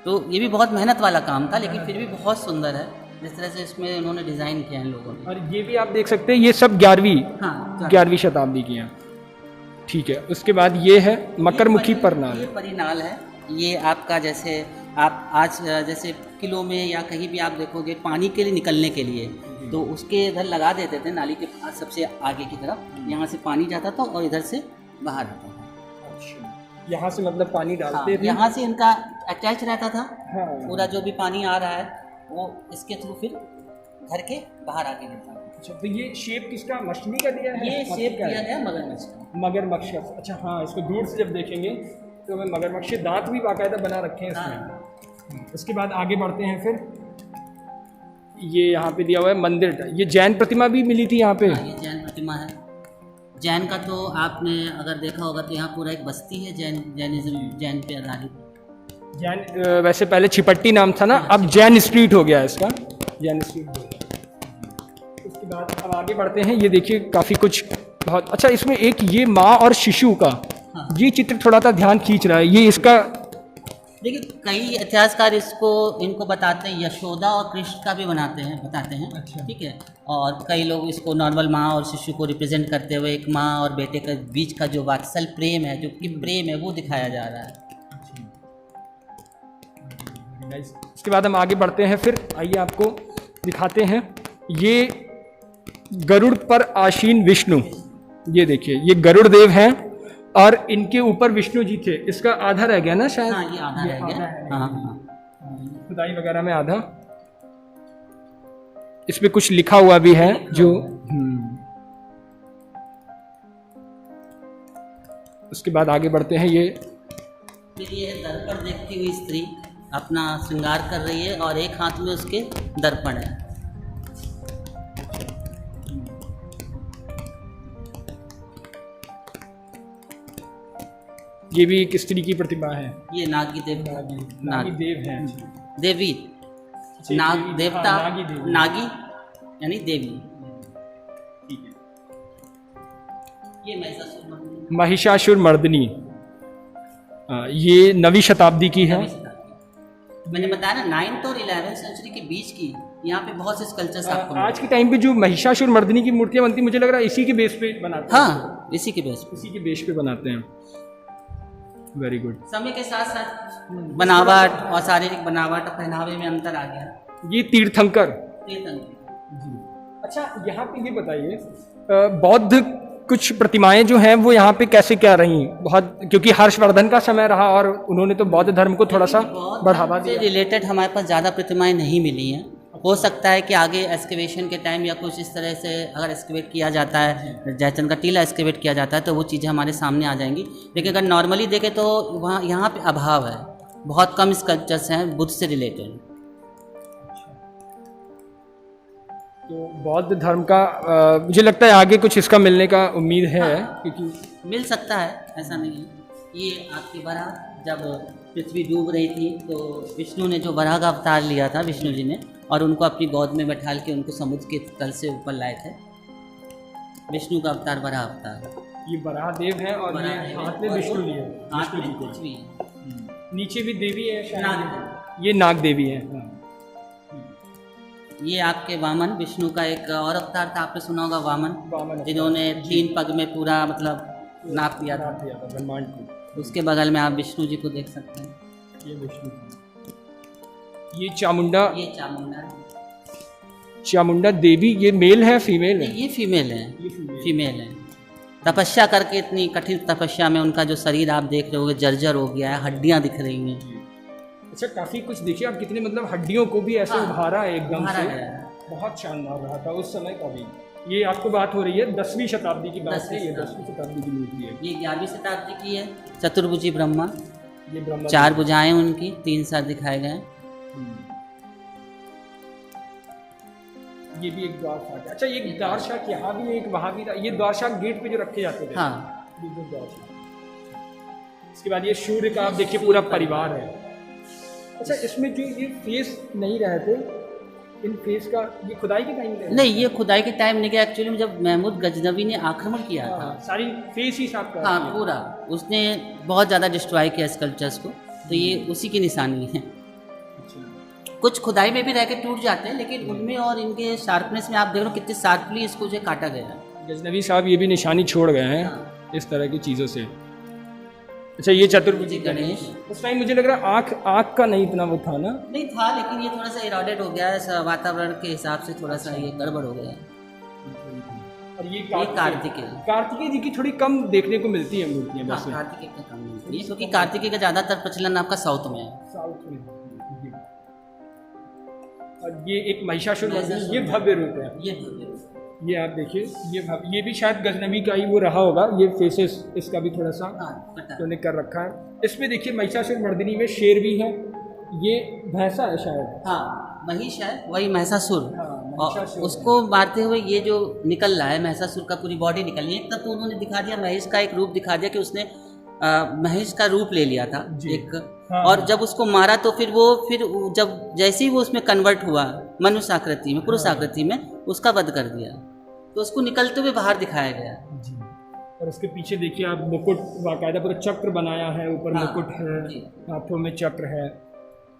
तो ये भी बहुत मेहनत वाला काम था, लेकिन फिर भी बहुत सुंदर है जिस तरह से इसमें उन्होंने डिज़ाइन किया है लोगों ने। और ये भी आप देख सकते हैं, ये सब 11वीं शताब्दी की हैं। ठीक है, उसके बाद ये है मकरमुखी परनाल। ये परिनाल है, ये आपका जैसे आप आज जैसे किलो में या कहीं भी आप देखोगे पानी के लिए निकलने के लिए, तो उसके इधर लगा देते थे, नाली के सबसे आगे की तरफ, यहाँ से पानी जाता था और इधर से बाहर आता था। यहाँ से मतलब पानी डालते थे, यहाँ से इनका अटैच रहता था। हाँ। पूरा जो भी पानी आ रहा है वो इसके थ्रू फिर घर के बाहर आके गिरता है। अच्छा, तो ये शेप किसका, मछली का दिया है? ये शेप दिया गया मगरमच्छ का। मगरमच्छ का, अच्छा हाँ, इसको दूर से जब देखेंगे तो हमें मगरमच्छ के दांत भी बाकायदा बना रखे हैं इसमें। उसके बाद आगे बढ़ते हैं, फिर ये यहाँ पे दिया हुआ है मंदिर। ये जैन प्रतिमा भी मिली थी यहाँ पे। ये जैन प्रतिमा है। जैन का तो आपने अगर देखा होगा तो यहाँ पूरा एक बस्ती है जैनिज्म, जैन पे आधारित। जैन वैसे पहले छिपट्टी नाम था ना, अब जैन स्ट्रीट हो गया इसका, जैन स्ट्रीट हो गया। उसके बाद अब आगे बढ़ते हैं, ये देखिए काफ़ी कुछ बहुत अच्छा। इसमें एक ये माँ और शिशु का ये चित्र थोड़ा सा ध्यान खींच रहा है। ये इसका देखिए कई इतिहासकार इनको बताते हैं यशोदा और कृष्ण का भी बताते हैं। अच्छा। ठीक है। और कई लोग इसको नॉर्मल माँ और शिशु को रिप्रेजेंट करते हुए एक माँ और बेटे के बीच का जो वात्सल प्रेम है, जो कि प्रेम है, वो दिखाया जा रहा है। इसके बाद हम आगे बढ़ते हैं, फिर आइए आपको दिखाते हैं ये गरुड़ पर आसीन विष्णु। ये देखिए, ये गरुड़ देव हैं और इनके ऊपर विष्णु जी थे। इसका आधा रह गया ना शायद? हाँ, ये आधा रह गया। हाँ। खुदाई वगैरह में आधा। इसमें कुछ लिखा हुआ भी है जो उसके बाद आगे बढ़ते हैं। फिर ये दर्पण देखती हुई स्त्री अपना श्रृंगार कर रही है और एक हाथ में उसके दर्पण है। ये भी एक स्त्री की प्रतिमा है। ये नागी देव नागी देव है। देवी नाग देवता, नागी यानी देवी। ठीक है। ये महिषासुर महिषासुर मर्दिनी, ये 9वीं शताब्दी की है। मैंने बताया ना 9th और 11th सेंचुरी के बीच की। यहाँ पे बहुत से स्कल्पचर्स आपको आज के टाइम पे जो महिषासुर मर्दिनी की मूर्तियां बनती, मुझे लग रहा है इसी के बेस पे बनाते हैं। हाँ, इसी के बेस पे बनाते हैं। Very good. समय के साथ साथ बनावट और शारीरिक बनावट और पहनावे में अंतर आ गया। ये तीर्थंकर जी। अच्छा, यहाँ पे ये बताइए, बौद्ध कुछ प्रतिमाएं जो हैं वो यहाँ पे कैसे क्या रही? बहुत, क्योंकि हर्षवर्धन का समय रहा और उन्होंने तो बौद्ध धर्म को थोड़ा सा बढ़ावा दिया। रिलेटेड हमारे पास ज़्यादा प्रतिमाएं नहीं मिली हैं। हो सकता है कि आगे एक्सकेवेशन के टाइम या कुछ इस तरह से अगर एक्सकेवेट किया जाता है, जयचंद का टीला एक्सकेवेट किया जाता है, तो वो चीज़ें हमारे सामने आ जाएंगी। लेकिन अगर नॉर्मली देखें तो वहाँ यहाँ पे अभाव है, बहुत कम स्कल्पचर्स हैं बुद्ध से रिलेटेड। तो बौद्ध धर्म का मुझे लगता है आगे कुछ इसका मिलने का उम्मीद है। हाँ, क्योंकि मिल सकता है, ऐसा नहीं है। ये आपकी वराह, जब पृथ्वी डूब रही थी तो विष्णु ने जो वराह का अवतार लिया था, विष्णु जी ने, और उनको अपनी गोद में बैठाल के उनको समुद्र के तल से ऊपर लाए थे। विष्णु का अवतार वराह अवतार। ये वराह देव है और ये हाथ में विष्णु लिए, हाथ में कुछ भी है। नीचे भी देवी है शायद। नाग। ये नाग देवी है। ये आपके वामन, विष्णु का एक और अवतार था, आपने सुना होगा वामन, जिन्होंने 3 पग में पूरा मतलब नाप दिया था ब्रह्मांड को। उसके बगल में आप विष्णु जी को देख सकते हैं। ये विष्णु, ये चामुंडा, ये चामुंडा देवी। ये मेल है फीमेल है? ये फीमेल है। फीमेल है। तपस्या करके, इतनी कठिन तपस्या में उनका जो शरीर आप देख रहे होगे जर्जर हो गया है, हड्डियां दिख रही हैं। अच्छा, काफी कुछ देखिए आप, कितने मतलब हड्डियों को भी ऐसे उभारा है एकदम से। बहुत शानदार रहा था उस समय का भी। ये आपको बात हो रही है 10वीं शताब्दी की बात है। ये 10वीं शताब्दी की मूर्ति है। ये 11वीं शताब्दी की है। चतुर्भुजी ब्रह्मा, ये ब्रह्मा 4 भुजाएं उनकी, 3 सर दिखाए गए। ये भी एक द्वार शाक है। अच्छा, ये द्वार शाक यहाँ भी है, एक वहाँ भी। ये द्वार शाक गेट पे जो रखे जाते थे। हाँ। इसके बाद ये सूर्य का आप देखिए पूरा परिवार है। अच्छा, इसमें जो ये फेस नहीं रहे थे, इन फेस का ये खुदाई के टाइम में? नहीं, ये खुदाई के टाइम नहीं गया। एक्चुअली में जब महमूद गजनवी ने आक्रमण किया था, सारी फेस ही साफ कर, हाँ पूरा, उसने बहुत ज़्यादा डिस्ट्रॉय किया स्कल्पचर्स को, तो ये उसी की निशानी है। कुछ खुदाई में भी रह के टूट जाते हैं, लेकिन उनमें और इनके शार्पनेस में आप देख रहे हो कितने शार्पली इसको जो काटा गया है। गजनवी साहब ये भी निशानी छोड़ गए हैं। हाँ। इस तरह की चीज़ों से। अच्छा, ये चतुर्भुजी गणेश, उस टाइम मुझे लग रहा है आँख का नहीं इतना वो था ना? नहीं था, लेकिन ये थोड़ा सा इरोडेड हो गया है वातावरण के हिसाब से, थोड़ा सा ये गड़बड़ हो गया है। और ये कार्तिकेय जी की थोड़ी कम देखने को मिलती है मूर्तियाँ। हाँ, कार्तिकेय का कम मिलती है, क्योंकि कार्तिकेय का ज़्यादातर प्रचलन आपका साउथ में है। साउथ में। और ये एक महिषासुर, ये भव्य रूप है। ये आप देखिए, ये भी शायद गजनवी का ही वो रहा होगा। ये फेसेस इसका भी थोड़ा सा उन्होंने कर रखा है। इसमें देखिए महिषासुर मर्दिनी में शेर भी है। ये भैंसा है शायद। हाँ, महिष है, वही महिषासुर। और उसको मारते हुए ये जो निकल रहा है महिषासुर का, पूरी बॉडी निकल रही है। तब तो उन्होंने दिखा दिया, महेश का एक रूप दिखा दिया कि उसने महेश का रूप ले लिया था एक। हाँ। और जब उसको मारा तो फिर जब जैसे ही वो उसमें कन्वर्ट हुआ मनुष्य आकृति में, पुरुष आकृति में, उसका वध कर दिया, तो उसको निकलते हुए बाहर दिखाया गया। और उसके पीछे देखिए आप मुकुट, बाकायदा पूरा चक्र बनाया है, ऊपर हाँ, मुकुट है, जी। हाथों में चक्र है।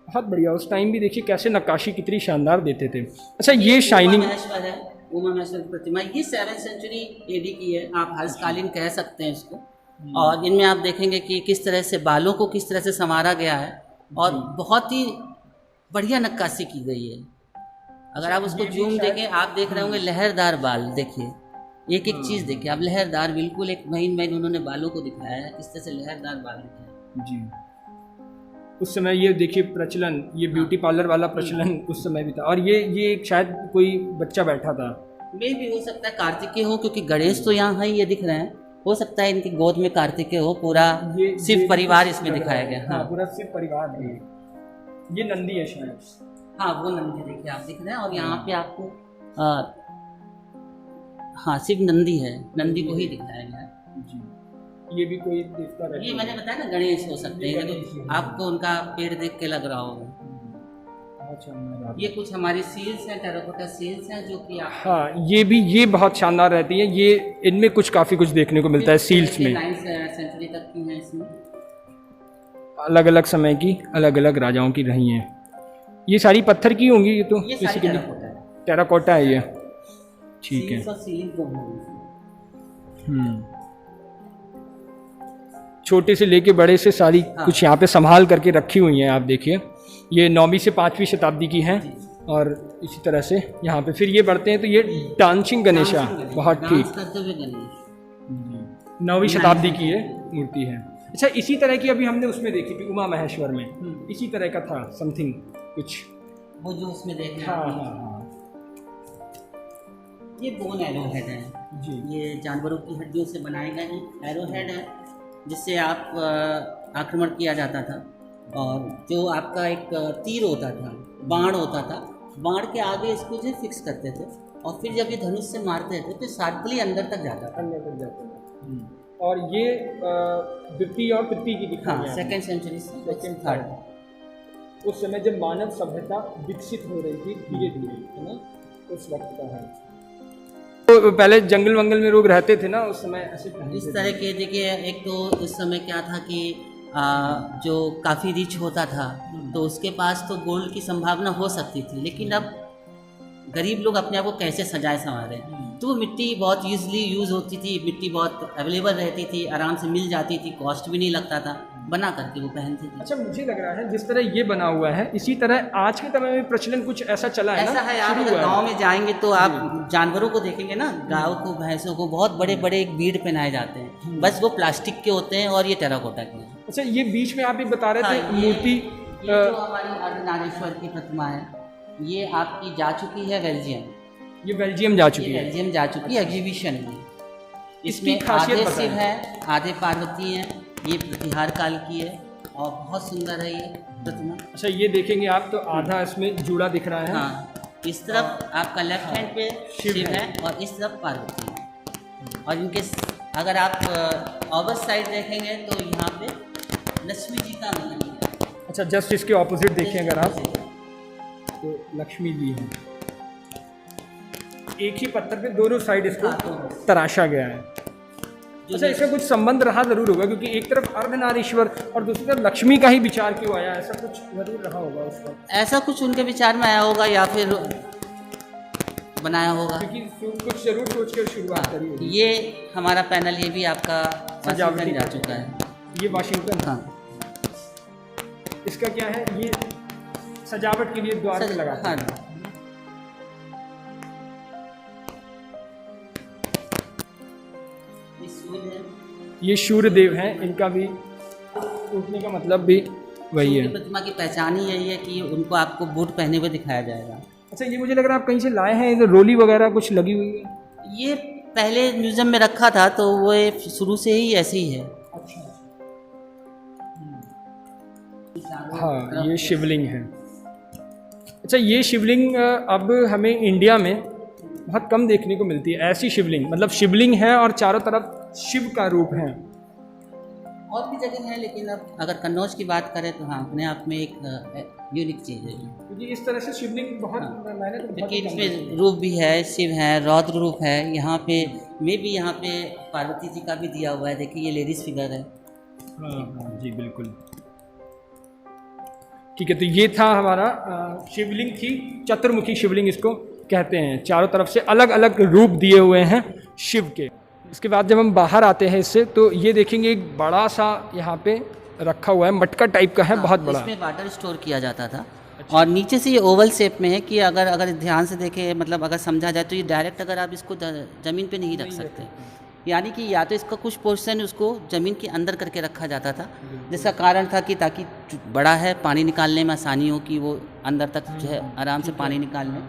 बहुत बढ़िया। उस टाइम भी देखिए कैसे नक्काशी कितनी शानदार देते थे। अच्छा, ये शाइनिंग, उमा महेश्वर है, उमा महेश्वर की प्रतिमा, ये 7th सेंचुरी एडी की है, आप हर्षकालीन कह सकते हैं इसको। और इनमें आप देखेंगे कि किस तरह से बालों को किस तरह से संवारा गया है और बहुत ही बढ़िया नक्काशी की गई है। अगर आप उसको जूम देखें, आप देख रहे होंगे लहरदार बाल, देखिए एक एक चीज़ देखिए आप, लहरदार, बिल्कुल एक महीन महीन उन्होंने बालों को दिखाया है, किस तरह से लहरदार बाल दिखाया जी। उस समय ये देखिए प्रचलन, ये ब्यूटी पार्लर वाला प्रचलन उस समय भी था। और ये एक शायद कोई बच्चा बैठा था, मे भी हो सकता है कार्तिकेय हो, क्योंकि गणेश तो यहाँ है, ये दिख रहे हैं, हो सकता है इनकी गोद में कार्तिकेय हो, पूरा शिव परिवार इसमें दिखाया गया। हाँ, पूरा शिव परिवार है। ये नंदी है शायद, हाँ वो नंदी देखिए आप दिख रहे हैं। और यहाँ पे आपको हाँ शिव नंदी है, नंदी को ही दिखाया गया है जी। ये भी कोई देवता रहता है। ये मैंने बताया ना गणेश हो सकते हैं, तो आपको उनका पेड़ देख के लग रहा होगा। अच्छा, ये कुछ हमारी सील्स हैं, टेराकोटा सील्स हैं, जो कि आप हाँ, ये बहुत शानदार रहती है। ये इनमें काफ़ी कुछ देखने को मिलता है सील्स में। 9th सेंचुरी तक की हैं, इसमें अलग अलग समय की अलग अलग राजाओं की रही हैं। ये सारी पत्थर की होंगी, ये तो ये किसी सारी के लिए टेराकोटा है, टेराकोटा है ये। ठीक है। सील्स और सीलिंग दोनों हैं इसमें। छोटे से लेके बड़े से सारी कुछ यहाँ पे संभाल करके रखी हुई हैं। आप देखिए ये 9वीं से 5वीं शताब्दी की हैं। और इसी तरह से यहाँ पे फिर ये बढ़ते हैं तो ये डांसिंग गणेशा, बहुत ठीक, डांस करते हुए गणेश 9वीं शताब्दी की ये मूर्ति है। अच्छा, इसी तरह की अभी हमने उसमें देखी थी उमा महेश्वर में, इसी तरह का था समथिंग कुछ। वो जो उसमें देख रहे हाँ हैं, हाँ हाँ ये बोन एरो हेड है जी। ये जानवरों की हड्डियों से बनाए गए हैं। एरो हेड है जिससे आप आक्रमण किया जाता था, और जो आपका एक तीर होता था, बाण होता था, बाण के आगे इसको जो फिक्स करते थे, और फिर जब ये धनुष से मारते थे तो शार्पली अंदर तक जाता था। अंदर तक जाते हैं। और ये द्वितीय और तृतीय की दिखाई हाँ, है। 2nd सेंचुरी से Second, 3rd। उस समय जब मानव सभ्यता विकसित हो रही थी धीरे धीरे, है ना, उस वक्त का है। तो पहले जंगल वंगल में लोग रहते थे ना उस समय, ऐसे इस तरह के देखिए, एक तो उस समय क्या था कि जो काफ़ी रिच होता था तो उसके पास तो गोल्ड की संभावना हो सकती थी, लेकिन अब गरीब लोग अपने आप को कैसे सजाए संवारे, तो वो मिट्टी बहुत ईजिली यूज़ होती थी, मिट्टी बहुत अवेलेबल रहती थी, आराम से मिल जाती थी, कॉस्ट भी नहीं लगता था, बना करके वो पहनते थे। अच्छा, मुझे लग रहा है जिस तरह ये बना हुआ है इसी तरह आज के समय में प्रचलन कुछ ऐसा चला है ऐसा ना, है, आप शुरू अगर हुआ है। गाँव में जाएंगे तो आप जानवरों को देखेंगे ना, गायों को, भैंसों को बहुत बड़े बड़े एक बीड़ पहनाए जाते हैं, बस वो प्लास्टिक के होते हैं और ये टेराकोटा के हैं। अच्छा, ये बीच में आप भी बता रहे थे हाँ, ये मूर्ति, जो हमारी अर्धनारीश्वर की प्रतिमा है, ये आपकी जा चुकी है बेल्जियम, ये बेल्जियम जा चुकी ये है। बेल्जियम जा चुकी है एग्जीबिशन में। इसकी इसमें खासियत आधे बताएं। शिव है, आधे पार्वती हैं, ये प्रतिहार काल की है और बहुत सुंदर है ये प्रतिमा। अच्छा, ये देखेंगे आप तो आधा इसमें जुड़ा दिख रहा है। हाँ, इस तरफ आपका लेफ्ट हैंड पे शिव शिव है। है और इस तरफ पार्वती है। और इनके अगर आप ऑपोजिट साइड देखेंगे तो यहाँ पे लक्ष्मी जी का अंकन है। अच्छा, जस्ट इसके ऑपोजिट देखें अगर आप तो लक्ष्मी जी हैं। एक ही पत्थर पे दोनों साइड इसको तराशा गया है। अच्छा, इसका कुछ संबंध रहा जरूर होगा, क्योंकि एक तरफ अर्धनारीश्वर और दूसरी तरफ लक्ष्मी का ही विचार क्यों आया, ऐसा कुछ जरूर रहा होगा उसका, ऐसा कुछ उनके विचार में आया होगा या फिर बनाया होगा। क्योंकि कुछ जरूर सोच कर शुरुआत करी होगी। ये हमारा पैनल, ये भी आपका सजावटी वाशिंगटन जा चुका है। ये वाशिंगटन, हाँ, इसका क्या है, ये सजावट के लिए द्वार पे लगा। हाँ, ये सूर्य है। ये सूर्य देव हैं, इनका भी टूटने का मतलब भी वही है। सूर्य प्रतिमा की पहचान ही यही है कि उनको आपको बूट पहने हुए दिखाया जाएगा। अच्छा, ये मुझे लग रहा है आप कहीं से लाए हैं, इधर रोली वगैरह कुछ लगी हुई है। ये पहले म्यूजियम में रखा था तो वो शुरू से ही ऐसे ही है। अच्छा, हाँ, ये शिवलिंग है। अच्छा, ये शिवलिंग अब हमें इंडिया में बहुत कम देखने को मिलती है। ऐसी शिवलिंग, मतलब शिवलिंग है और चारों तरफ शिव का रूप है। और भी जगह हैं, लेकिन अब अगर कन्नौज की बात करें तो हाँ अपने आप में एक यूनिक चीज़ है। क्योंकि इस तरह से शिवलिंग बहुत मैंने तो बहुत क्योंकि इसमें रूप भी है, शिव है, रौद्र रूप है। यहाँ पे में भी यहाँ पे पार्वती जी का भी दिया हुआ है, देखिए ये लेडीज फिगर है। हाँ जी बिल्कुल। ठीक है, तो ये था हमारा शिवलिंग थी, चतुर्मुखी शिवलिंग इसको कहते हैं। चारों तरफ से अलग अलग रूप दिए हुए हैं शिव के। इसके बाद जब हम बाहर आते हैं इससे, तो ये देखेंगे एक बड़ा सा यहाँ पे रखा हुआ है, मटका टाइप का है, बहुत बड़ा। इसमें वाटर स्टोर किया जाता था। और नीचे से ये ओवल शेप में है कि अगर ध्यान से देखें, मतलब अगर समझा जाए तो ये डायरेक्ट अगर आप इसको ज़मीन पे नहीं रख सकते, यानी कि या तो इसका कुछ पोर्शन उसको ज़मीन के अंदर करके रखा जाता था, जिसका कारण था कि ताकि बड़ा है पानी निकालने में आसानी हो, कि वो अंदर तक जो है आराम से पानी निकाल लें।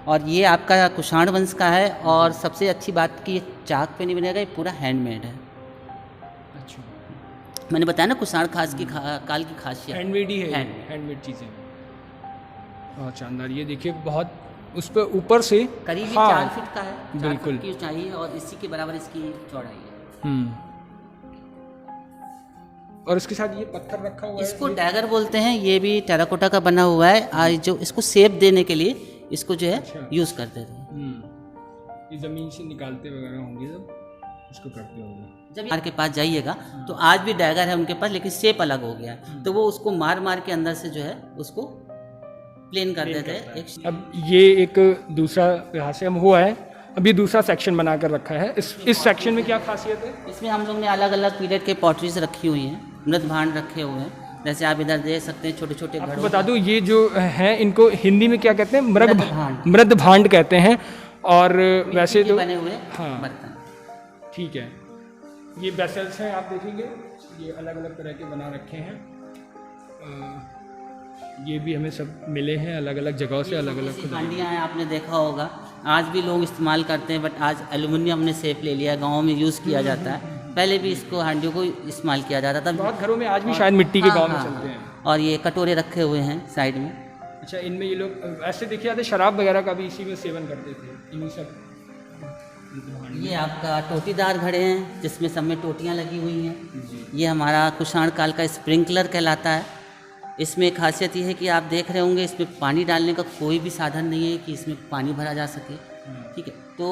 और ये आपका कुषाण वंश का है। और सबसे अच्छी बात कि ये चाक पे नहीं बनेगा, ये पूरा हैंडमेड है। अच्छा, मैंने बताया ना कुषाण काल की खासियत हैंडमेड ही है, हैंडमेड चीज़ें बहुत शानदार। ये देखिए बहुत उस पर ऊपर से करीब 4 फीट का है, 4 फीट की ऊंचाई है और इसी के बराबर इसकी चौड़ाई है। और इसके साथ ये पत्थर रखा हुआ है, इसको डैगर बोलते हैं। ये भी टेराकोटा का बना हुआ है। आज जो इसको शेप देने के लिए इसको जो है यूज़ करते थे। ये ज़मीन से निकालते वगैरह होंगे जब इसको करते होंगे। जब यार के पास जाइएगा तो आज भी डैगर है उनके पास, लेकिन शेप अलग हो गया, तो वो उसको मार मार के अंदर से जो है उसको प्लेन कर देते हैं। अब ये एक दूसरा यहाँ से हम हुआ है, अभी दूसरा सेक्शन बनाकर रखा है। इस सेक्शन में क्या खासियत है? इसमें हम लोग ने अलग अलग पीरियड के पॉटरीज रखी हुई हैं, मृत भांड रखे हुए हैं। जैसे आप इधर देख सकते हैं छोटे छोटे घड़ों। बता दूं ये जो हैं इनको हिंदी में क्या कहते हैं? मृद भांड कहते हैं। और वैसे तो बने हुए बर्तन। ठीक है, ये वेसल्स हैं, आप देखेंगे ये अलग अलग तरह के बना रखे हैं। ये भी हमें सब मिले हैं अलग अलग जगहों से, अलग अलग हांडियाँ हैं, आपने देखा होगा आज भी लोग इस्तेमाल करते हैं, बट आज एल्युमिनियम ने शेप ले लिया, गाँव में यूज़ किया जाता है। पहले भी इसको हांडियों को इस्तेमाल किया जाता था, बहुत घरों में आज भी शायद मिट्टी के गाँव में चलते हैं। और ये कटोरे रखे हुए हैं साइड में। अच्छा, इनमें ये लोग ऐसे देखिए जाते शराब वगैरह का भी इसी में सेवन करते थे, इन्हीं सब। ये आपका टोटीदार घड़े हैं जिसमें सब में टोटियाँ लगी हुई हैं। ये हमारा कुषाण काल का स्प्रिंकलर कहलाता है। इसमें खासियत ये है कि आप देख रहे होंगे इसमें पानी डालने का कोई भी साधन नहीं है कि इसमें पानी भरा जा सके। ठीक है, तो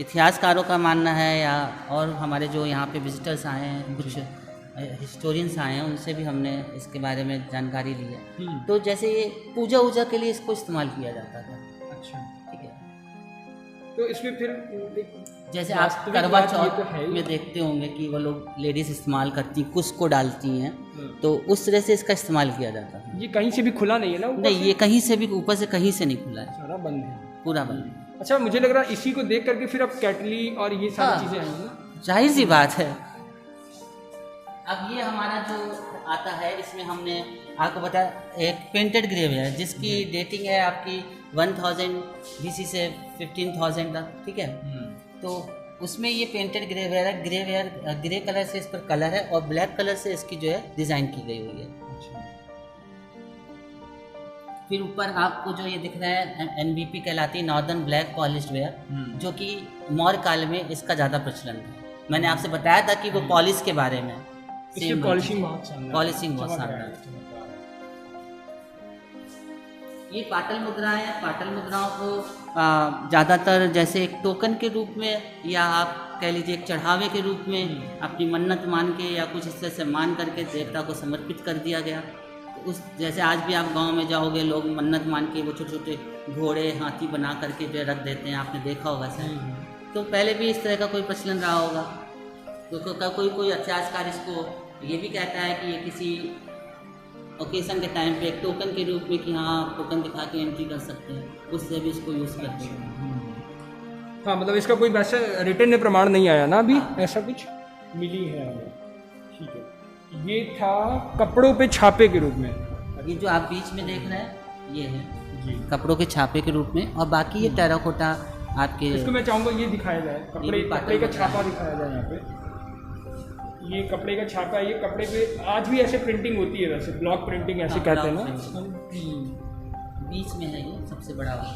इतिहासकारों का मानना है, या और हमारे जो यहाँ पे विजिटर्स आए हैं, कुछ हिस्टोरियंस आए हैं, उनसे भी हमने इसके बारे में जानकारी ली है। तो जैसे ये पूजा वूजा के लिए इसको इस्तेमाल किया जाता था। अच्छा, ठीक है। तो इसमें फिर जैसे आप करवा चौथ में देखते होंगे कि वो लोग लेडीज इस्तेमाल करती, कुश को डालती हैं, तो उस तरह से इसका इस्तेमाल किया जाता है। ये कहीं से भी खुला नहीं है ना? नहीं, ये कहीं से भी ऊपर से कहीं से नहीं खुला है, सारा बंद है, पूरा बंद है। अच्छा, मुझे लग रहा है इसी को देख करके फिर अब कैटली और ये सारी चीज़ें आई ना, जाहिर सी बात है। अब ये हमारा जो आता है, इसमें हमने आपको बताया एक पेंटेड ग्रेव है जिसकी डेटिंग है आपकी 1000 BC से 15,000 तक। ठीक है, तो उसमें ये पेंटेड ग्रे कलर से इस पर कलर है और ब्लैक कलर से इसकी जो है डिज़ाइन की गई हुई है। फिर ऊपर आपको जो ये दिख रहा है NBP कहलाती है, नॉर्दर्न ब्लैक पॉलिश्ड वेयर, जो कि मौर्य काल में इसका ज़्यादा प्रचलन है। मैंने आपसे बताया था कि वो पॉलिश के बारे में, पॉलिशिंग बहुत शानदार। ये पाटल मुद्राएं हैं। पाटल मुद्राओं को ज़्यादातर जैसे एक टोकन के रूप में, या आप कह लीजिए एक चढ़ावे के रूप में अपनी मन्नत मान के या कुछ इस तरह से मान करके देवता को समर्पित कर दिया गया। तो उस जैसे आज भी आप गांव में जाओगे, लोग मन्नत मान के वो छोटे छोटे घोड़े हाथी बना करके जो रख देते हैं, आपने देखा होगा सर। तो पहले भी इस तरह का कोई प्रचलन रहा होगा। तो कोई इतिहासकार इसको ये भी कहता है कि ये किसी ओकेजन के टाइम पे एक टोकन के रूप में, कि हाँ टोकन दिखा के एंट्री कर सकते हैं, उससे भी इसको यूज़ करते हैं। हाँ, मतलब इसका कोई वैसा रिटर्न प्रमाण नहीं आया ना अभी, ऐसा कुछ मिली है हमें। ठीक है, ये था कपड़ों पे छापे के रूप में। ये जो आप बीच में देख रहे हैं ये है जी कपड़ों के छापे के रूप में, और बाकी ये टेराकोटा आपके। इसको मैं चाहूँगा ये दिखाया जाए, कपड़े का छापा दिखाया जाए यहाँ पे। ये कपड़े का छापा है, ये कपड़े पे आज भी ऐसे प्रिंटिंग होती है, वैसे ब्लॉक प्रिंटिंग ऐसे कहते हैं ना। बीच में है ये सबसे बड़ा वाला,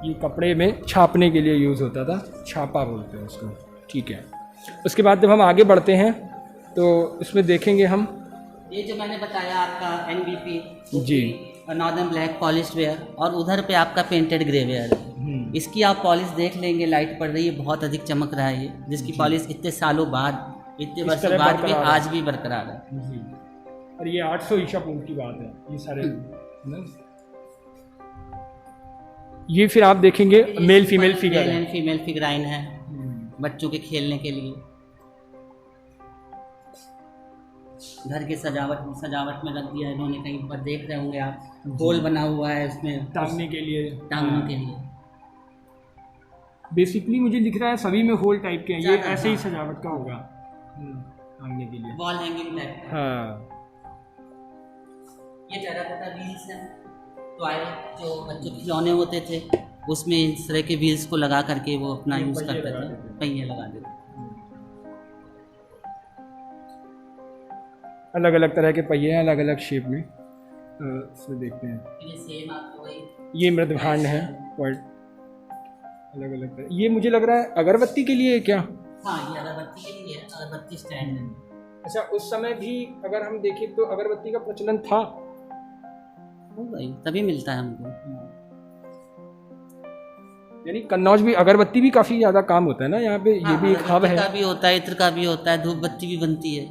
ये कपड़े में छापने के लिए यूज़ होता था, छापा बोलते हैं उसको। ठीक है, उसके बाद जब हम आगे बढ़ते हैं तो इसमें देखेंगे हम। ये जो मैंने बताया आपका NBP जी। नॉर्दर्न ब्लैक पॉलिश वेयर, और उधर पे आपका पेंटेड ग्रे वेयर है। इसकी आप पॉलिश देख लेंगे, लाइट पड़ रही है, बहुत अधिक चमक रहा है ये, जिसकी पॉलिश इतने सालों बाद, इतने वर्षों बाद भी बरकरार है। आज भी बरकरार है। जी। और ये 800 ईसा पूर्व की बात है, ये सारे ना? ये फिर आप देखेंगे मेल फीमेल फिगर मेल है। एंड फीमेल फिगराइन है बच्चों के खेलने के लिए। घर के सजावट में रख दिया इन्होंने, कहीं पर देख रहे होंगे आप, होल बना हुआ है उसमें टांगने के लिए, टांगने के लिए। बेसिकली मुझे दिख रहा है सभी में होल टाइप के हैं, ये ज़्यादा, ऐसे ही हाँ। सजावट का होगा टांगने के लिए। वॉल हैंगिंग टाइप का। हाँ। ये टेराकोटा व्हील्स हैं, टॉयलेट जो बच्चों के खिलौने होते थे उसमें इस तरह के व्हील्स को लगा करके वो अपना ये यूज़ पहिए करते लगा थे, देते थे। पहिए लगा देते। अलग अलग तरह के पहिए हैं, अलग अलग शेप में। इसमें देखते हैं, ये सेम आपको वही ये मृदभांड है, पॉइंट अलग अलग तरह। ये मुझे लग रहा है अगरबत्ती के लिए है क्या? हाँ, ये अगरबत्ती के लिए है, अगरबत्ती स्टैंड है। अच्छा, उस समय भी अगर हम देखें तो अगरबत्ती का प्रचलन था। हो भाई, तभी मिलता है हमको। यानी कन्नौज भी अगरबत्ती भी काफ़ी ज़्यादा काम होता है ना यहाँ पे। ये भी एक हब अगरबत्ती है। का भी होता है, इत्र का भी होता है, धूप बत्ती भी बनती है।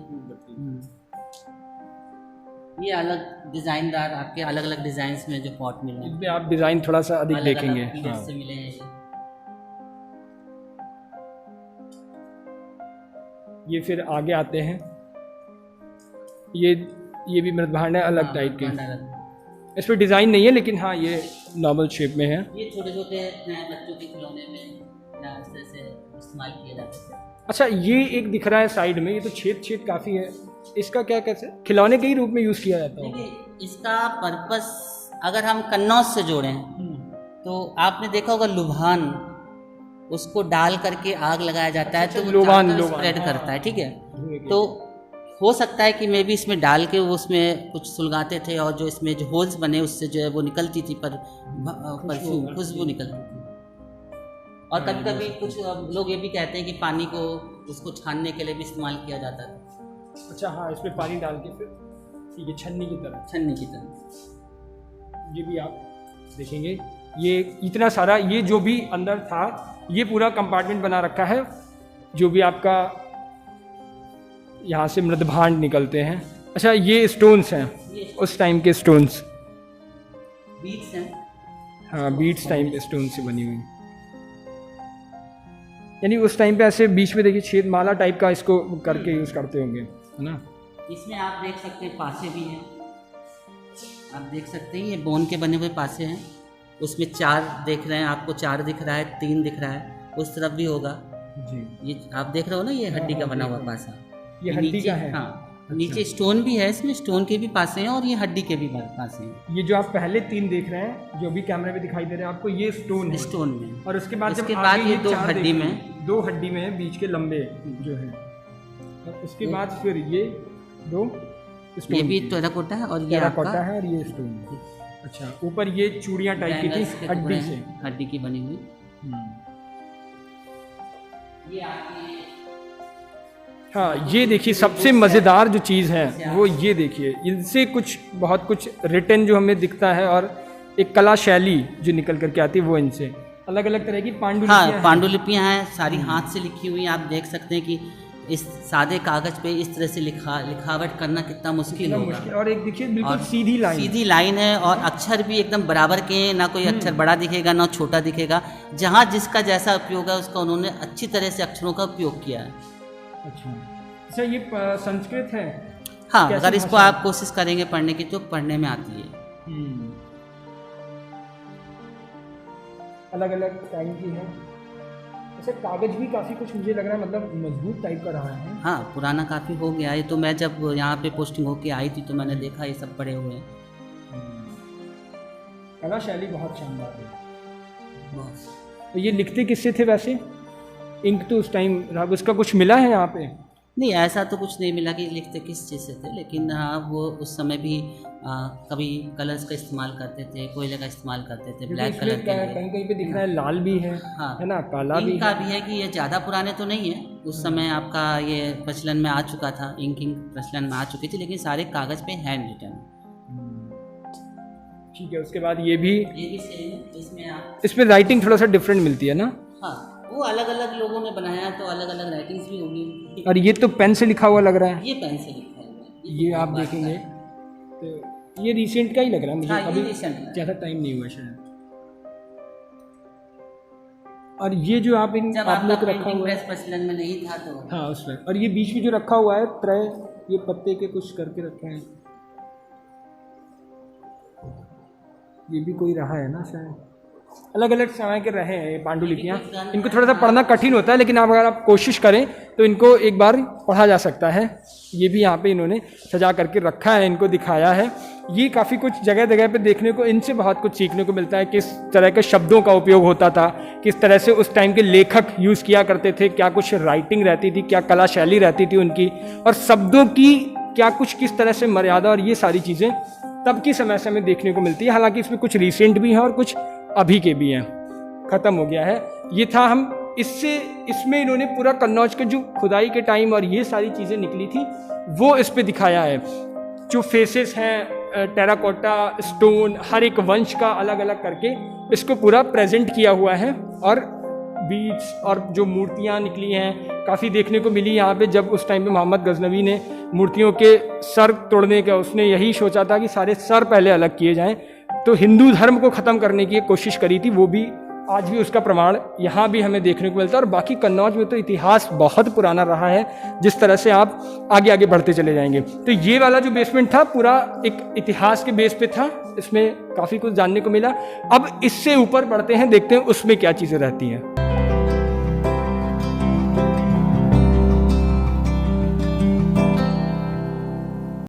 ये अलग डिजाइनदार आपके अलग अलग डिजाइन्स में जो पॉट मिले हैं, इसमें आप डिज़ाइन थोड़ा सा अधिक अलग-अलग देखेंगे। पीरियड हाँ। से मिले हैं ये फिर आगे आते हैं, ये भी मृदभांड है, अलग टाइप के। अलग। इस पर डिज़ाइन नहीं है, लेकिन हाँ ये नॉर्मल शेप में है। ये छोटे छोटे बच्चों के खिलौने में इस तरह से इस्तेमाल किए जाते थे। अच्छा, ये एक दिख रहा है साइड में, ये तो छेद छेद काफ़ी है, इसका क्या कैसे खिलौने के ही रूप में यूज़ किया जाता है? देखिए, इसका पर्पस अगर हम कन्नौज से जोड़ें तो आपने देखा होगा लुभान, उसको डाल करके आग लगाया जाता है तो वो लोबान, स्प्रेड हाँ। करता है, ठीक है। धुएं के तो हो सकता है कि मैं भी इसमें डाल के वो उसमें कुछ सुलगाते थे, और जो इसमें जो होल्स बने उससे जो है वो निकलती थी परफ्यूम, खुशबू निकलती थी। और कभी कभी कुछ लोग ये भी कहते हैं कि पानी को उसको छानने के लिए भी इस्तेमाल किया जाता है, अच्छा हाँ, इसमें पानी डाल के फिर ये छन्नी की तरह। छन्नी की तरह। ये भी आप देखेंगे, ये इतना सारा, ये जो भी अंदर था, ये पूरा कंपार्टमेंट बना रखा है, जो भी आपका यहाँ से मृदभांड निकलते हैं। अच्छा, ये स्टोन्स हैं, उस टाइम के स्टोन्स। बीट्स हैं। हाँ, बीट्स टाइम स्टोन से बनी हुई, यानी उस टाइम पे ऐसे बीच में देखिए छेद माला टाइप का इसको करके यूज़ करते होंगे, है ना। इसमें आप देख सकते हैं पासे भी हैं, आप देख सकते हैं ये बोन के बने हुए पासे हैं। उसमें 4 देख रहे हैं आपको, 4 दिख रहा है, 3 दिख रहा है, उस तरफ भी होगा जी। ये आप देख रहे हो ना, ये हड्डी का बना हुआ पासा, ये हड्डी नीचे, का है। हाँ नीचे स्टोन भी है, इसमें स्टोन के भी पासे हैं और ये हड्डी के भी पासे हैं। ये जो आप पहले 3 देख रहे हैं, जो भी कैमरे में दिखाई दे रहे हैं आपको, ये स्टोन है। स्टोन में, और उसके बाद उसके जब बाद आगे ये 2 4 हड्डी देखेंगे, में, 2 हड्डी में है बीच के लंबे जो है, और उसके बाद फिर ये 2 स्टोन, ये भी टेराकोटा है और ये टेराकोटा आपका है और ये स्टोन है। अच्छा, ऊपर ये चूड़ियाँ टाइप की बैंगल्स थी के टुकड़े हड्डी से। हैं, हड्डी की बनी हुई। ये आपकी, हाँ, ये देखिए सबसे मज़ेदार जो चीज़ है वो ये देखिए, इनसे कुछ बहुत कुछ रिटर्न जो हमें दिखता है, और एक कला शैली जो निकल करके आती है वो इनसे अलग अलग तरह की पांडुलिपियाँ हाँ हैं। पांडुलिपियाँ हैं, सारी हाथ से लिखी हुई हैं। आप देख सकते हैं कि इस सादे कागज़ पे इस तरह से लिखावट करना कितना मुश्किल इतना होगा। मुश्किल, और एक देखिए बिल्कुल और सीधी लाइन, सीधी लाइन है, और अक्षर भी एकदम बराबर के हैं, ना कोई अक्षर बड़ा दिखेगा ना छोटा दिखेगा। जहाँ जिसका जैसा उपयोग है उसका उन्होंने अच्छी तरह से अक्षरों का उपयोग किया है। अच्छा अच्छा, ये संस्कृत है। हाँ, कैसी अगर इसको भाषा है? आप कोशिश करेंगे पढ़ने की तो पढ़ने में आती है। अलग अलग टाइम की है। ऐसे कागज भी काफ़ी कुछ मुझे लग रहा है, मतलब मजबूत टाइप का रहा है। हाँ, पुराना काफ़ी हो गया है। तो मैं जब यहाँ पे पोस्टिंग होके आई थी तो मैंने देखा ये सब पड़े हुए हैं। कला शैली बहुत शानदार है। बहुत। तो ये लिखते किससे थे वैसे? इंक तो उस टाइम रहा, उसका कुछ मिला है यहाँ पे? नहीं, ऐसा तो कुछ नहीं मिला कि लिखते किस चीज़ से थे, लेकिन हाँ वो उस समय भी कभी कलर्स का इस्तेमाल करते थे, कोयले का इस्तेमाल करते थे, ब्लैक कलर के लिए। कहीं कहीं पे दिख रहा है लाल भी है, हाँ, है ना, काला भी इंक का भी है कि ये ज़्यादा पुराने तो नहीं है, उस समय आपका ये प्रचलन में आ चुका था, इंकिंग प्रचलन में आ चुकी थी, लेकिन सारे कागज़ पे हैंड रिटन। ठीक है, उसके बाद ये भी सेम है, इसमें आप इसमें राइटिंग थोड़ा सा डिफरेंट मिलती है ना। हाँ, वो अलग अलग लोगों ने बनाया तो अलग अलग राइटिंग्स भी होंगी। और ये तो पेन से लिखा हुआ लग रहा है, ये पेन से लिखा है, ये आप देखेंगे तो ये रिसेंट का ही लग रहा है मुझे, हाँ, ये अभी recent है। ज़्यादा टाइम नहीं हुआ शायद। और ये जो आप इन जब आपने आपका तो रखा प्रिंटिंग हुआ है, प्रेस प्रचलन में नहीं था तो हाँ उसमें, और ये बीच में जो रखा हुआ है त्रय, ये पत्ते के कुछ करके रखे हैं, ये भी कोई रहा है ना शायद, अलग अलग समय के रहे हैं ये पांडुलिपियाँ। इनको थोड़ा सा पढ़ना कठिन होता है, लेकिन आप अगर आप कोशिश करें तो इनको एक बार पढ़ा जा सकता है। ये भी यहाँ पे इन्होंने सजा करके रखा है, इनको दिखाया है। ये काफ़ी कुछ जगह जगह पे देखने को, इनसे बहुत कुछ सीखने को मिलता है, किस तरह के शब्दों का उपयोग होता था, किस तरह से उस टाइम के लेखक यूज़ किया करते थे, क्या कुछ राइटिंग रहती थी, क्या कला शैली रहती थी उनकी, और शब्दों की क्या कुछ किस तरह से मर्यादा, और ये सारी चीज़ें तब की समय से हमें देखने को मिलती है। हालांकि इसमें कुछ रिसेंट भी हैं और कुछ अभी के भी हैं, ख़त्म हो गया है। ये था हम इसमें इन्होंने पूरा कन्नौज के जो खुदाई के टाइम और ये सारी चीज़ें निकली थी वो इस पे दिखाया है। जो फेसेस हैं, टेराकोटा, स्टोन, हर एक वंश का अलग अलग करके इसको पूरा प्रेजेंट किया हुआ है। और बीड्स और जो मूर्तियाँ निकली हैं काफ़ी देखने को मिली यहाँ पे। जब उस टाइम पे मोहम्मद गजनवी ने मूर्तियों के सर तोड़ने का, उसने यही सोचा था कि सारे सर पहले अलग किए जाएं, तो हिंदू धर्म को ख़त्म करने की एक कोशिश करी थी। वो भी आज भी उसका प्रमाण यहाँ भी हमें देखने को मिलता है। और बाकी कन्नौज में तो इतिहास बहुत पुराना रहा है, जिस तरह से आप आगे आगे बढ़ते चले जाएंगे। तो ये वाला जो बेसमेंट था पूरा एक इतिहास के बेस पे था, इसमें काफ़ी कुछ जानने को मिला। अब इससे ऊपर बढ़ते हैं, देखते हैं उसमें क्या चीज़ें रहती हैं।